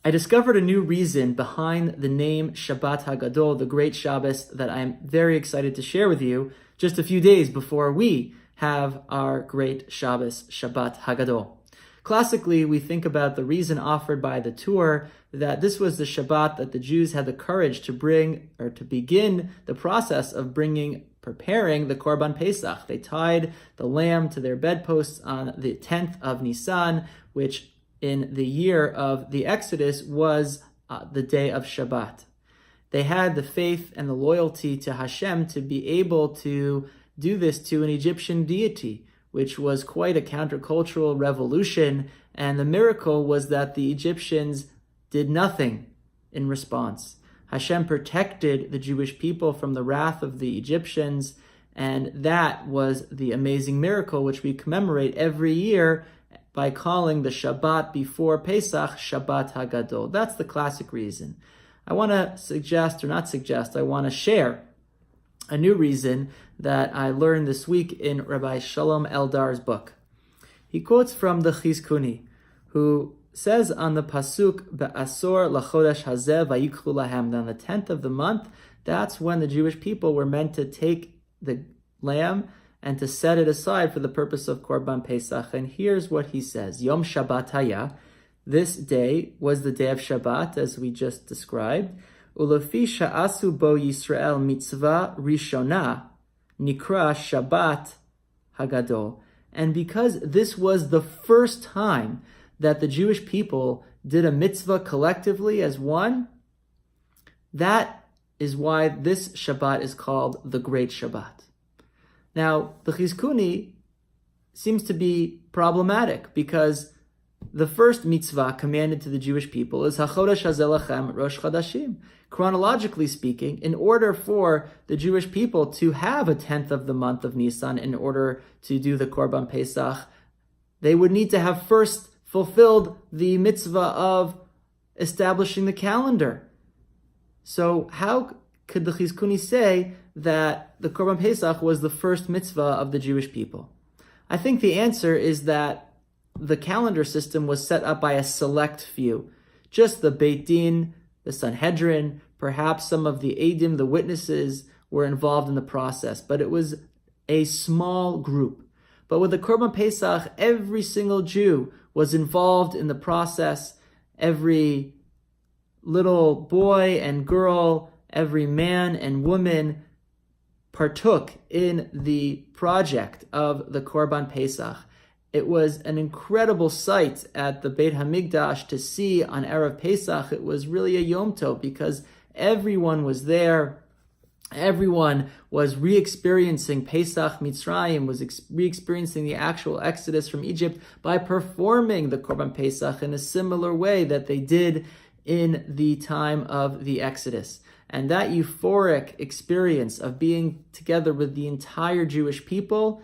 I discovered a new reason behind the name Shabbat Hagadol, the Great Shabbos, that I'm very excited to share with you just a few days before we have our great Shabbos, Shabbat Hagadol. Classically, we think about the reason offered by the Tur that this was the Shabbat that the Jews had the courage to bring, or to begin the process of preparing the Korban Pesach. They tied the lamb to their bedposts on the 10th of Nisan, which in the year of the Exodus was the day of Shabbat. They had the faith and the loyalty to Hashem to be able to do this to an Egyptian deity, which was quite a countercultural revolution. And the miracle was that the Egyptians did nothing in response. Hashem protected the Jewish people from the wrath of the Egyptians, and that was the amazing miracle which we commemorate every year by calling the Shabbat before Pesach Shabbat Hagadol. That's the classic reason. I want to share a new reason that I learned this week in Rabbi Shalom Eldar's book. He quotes from the Chizkuni, who says on the pasuk, Be'asor lachodesh hazeh vayikchu lahem, on the 10th of the month, that's when the Jewish people were meant to take the lamb and to set it aside for the purpose of Korban Pesach. And here's what he says. Yom Shabbat haya. This day was the day of Shabbat, as we just described. Ulefi sha'asu bo Yisrael mitzvah rishona nikra Shabbat Hagadol. And because this was the first time that the Jewish people did a mitzvah collectively as one, that is why this Shabbat is called the Great Shabbat. Now, the Chizkuni seems to be problematic because the first mitzvah commanded to the Jewish people is HaChodesh Hazeh Lachem Rosh Chodashim. Chronologically speaking, in order for the Jewish people to have a 10th of the month of Nisan in order to do the Korban Pesach, they would need to have first fulfilled the mitzvah of establishing the calendar. So how could the Chizkuni say that the Korban Pesach was the first mitzvah of the Jewish people? I think the answer is that the calendar system was set up by a select few. Just the Beit Din, the Sanhedrin, perhaps some of the Eidim, the witnesses, were involved in the process, but it was a small group. But with the Korban Pesach, every single Jew was involved in the process. Every little boy and girl, every man and woman partook in the project of the Korban Pesach. It was an incredible sight at the Beit HaMikdash to see on Erev Pesach. It was really a Yom Tov because everyone was there. Everyone was re-experiencing Pesach Mitzrayim, was re-experiencing the actual exodus from Egypt by performing the Korban Pesach in a similar way that they did in the time of the Exodus. And that euphoric experience of being together with the entire Jewish people,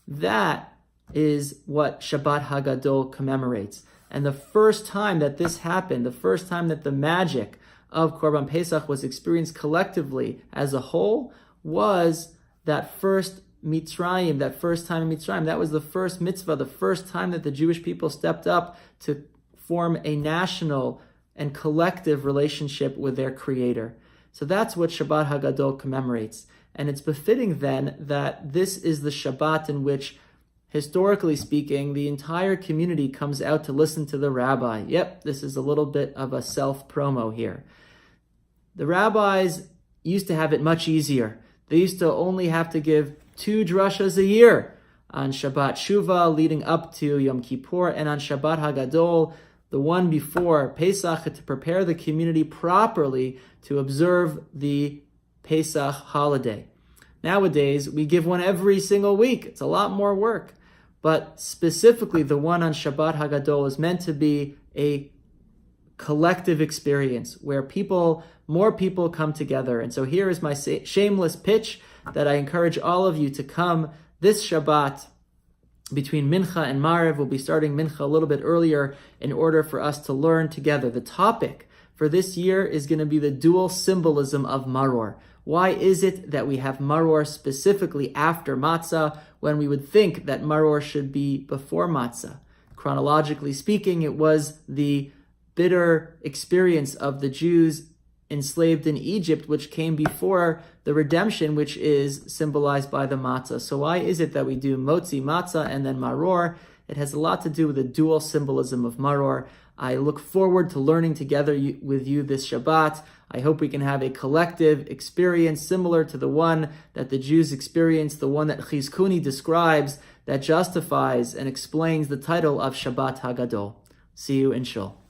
that is what Shabbat Hagadol commemorates. And the first time that this happened, the first time that the magic of Korban Pesach was experienced collectively as a whole, was that first Mitzrayim, that first time in Mitzrayim. That was the first mitzvah, the first time that the Jewish people stepped up to form a national and collective relationship with their Creator. So that's what Shabbat Hagadol commemorates. And it's befitting then that this is the Shabbat in which, historically speaking, the entire community comes out to listen to the rabbi. Yep, this is a little bit of a self-promo here. The rabbis used to have it much easier. They used to only have to give 2 drashas a year on Shabbat Shuvah leading up to Yom Kippur, and on Shabbat Hagadol, the one before Pesach, to prepare the community properly to observe the Pesach holiday. Nowadays, we give one every single week. It's a lot more work. But specifically, the one on Shabbat Hagadol is meant to be a collective experience where more people come together. And so here is my shameless pitch that I encourage all of you to come this Shabbat between Mincha and Maariv. We'll be starting Mincha a little bit earlier in order for us to learn together. The topic for this year is going to be the dual symbolism of Maror. Why is it that we have Maror specifically after Matzah when we would think that Maror should be before Matzah? Chronologically speaking, it was the bitter experience of the Jews enslaved in Egypt, which came before the redemption, which is symbolized by the matzah. So why is it that we do motzi, matzah, and then maror? It has a lot to do with the dual symbolism of maror. I look forward to learning together with you this Shabbat. I hope we can have a collective experience similar to the one that the Jews experienced, the one that Chizkuni describes, that justifies and explains the title of Shabbat Hagadol. See you in Shul.